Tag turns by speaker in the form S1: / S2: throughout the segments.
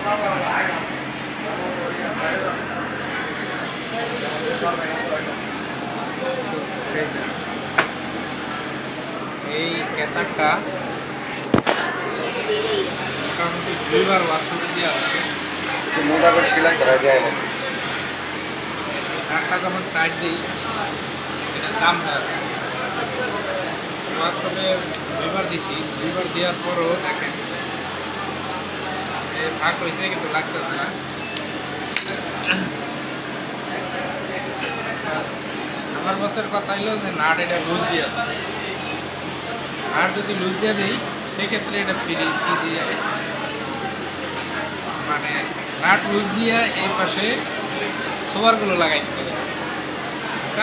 S1: এই ক্যাসারটা মোটামুটি 2বার ওয়ার্কশপে দেওয়া আছে।
S2: মোটা করে সেলাই করা যায় আছে।
S1: কাঠটা যখন টাইট দিই এটা দাম হয়। ওয়ার্কশপে 2বার দিছি, 2বার দেওয়ার পরও দেখেন ফাঁক হয়েছে কিন্তু লাগতেছে না। আমার বছর কথা হইলো যে নাট এটা লুজ দিয়ে দেয়, আর যদি লুজ দিয়ে দিই সেক্ষেত্রে এটা ফ্রি যায়। মানে নাট লুজ দিয়ে এই পাশে সুপারগুলো লাগাই দিতে হবে।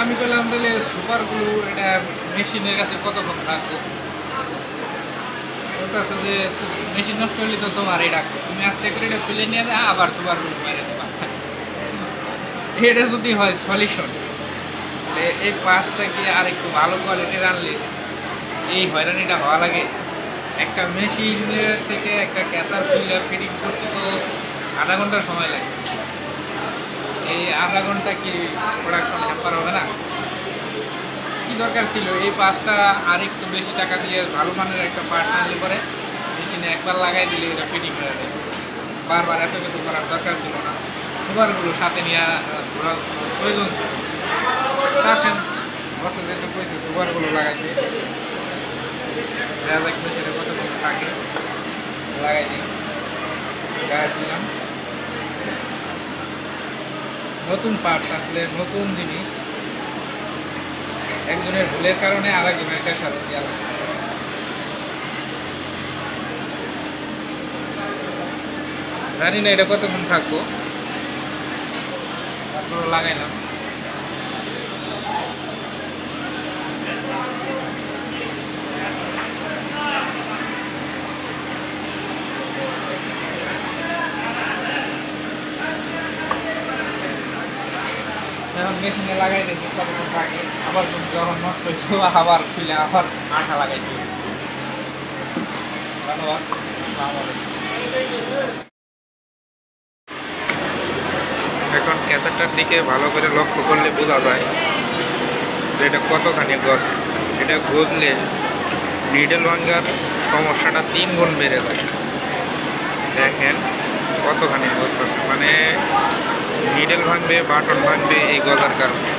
S1: আমি বললাম তাহলে সুপারগুলো এটা মেশিনের কাছে কতক্ষণ থাকবো, বলতেছে যে মেশিন নষ্ট হলে তো তোমারই ডাকবো, তুমি আস্তে করে এটা ফেলে নিয়ে যা আবার সুপারগুলো মেরে দেবা। এটা যদি হয় সলিউশন, তাহলে এই পাঁচটাকে আর একটু ভালো কোয়ালিটির আনলে এই হয়রানিটা হওয়া লাগে। একটা মেশিনের থেকে একটা ক্যাসার ফিল্টার ফিটিং করতে তো আধা ঘন্টা সময় লাগে। এই আধা ঘন্টা কি প্রোডাকশন হ্যাম্পার হবে না? কী দরকার ছিল এই পাঁচটা আর একটু বেশি টাকা দিয়ে ভালো মানের একটা পার্ট আনলে পরে মেশিনে একবার লাগাই দিলে এটা ফিটিং হয়ে যায়। বারবার এত কিছু করার দরকার ছিল না, সুপারগুলো সাথে নিয়ে ঘোরার প্রয়োজন ছিল। আসেন বছর যেতে কইছে সুপারগুলো লাগাইতে, যা যাক মেশিনে কতক্ষণ থাকে লাগাই দিই, গায়ে দিলাম। নতুন পার্টস আসলে নতুন জিনিস, একজনের ভুলের কারণে আরেকজনের একটা সাথে দেওয়া লাগে। জানি না এটা কতক্ষণ থাকবো, তারপর লাগাইলাম। এখন মেশিনে লাগাই দেখি কতক্ষণ থাকে, আবার যখন নষ্ট হয়েছিল আবার খুলে আবার আঠা লাগাইছি। ধন্যবাদ, আসসালামু আলাইকুম। এখন ক্যাসেটটার দিকে ভালো করে লক্ষ্য করলে বোঝা যায় যে এটা কতখানি গজ। এটা গজলে নিডল ভাঙ্গার সমস্যাটা 3 গুণ বেড়ে যায়। দেখেন কতখানি অবস্থা আছে, মানে নিডল ভাঙবে, বাটন ভাঙবে এই গজার কারণে।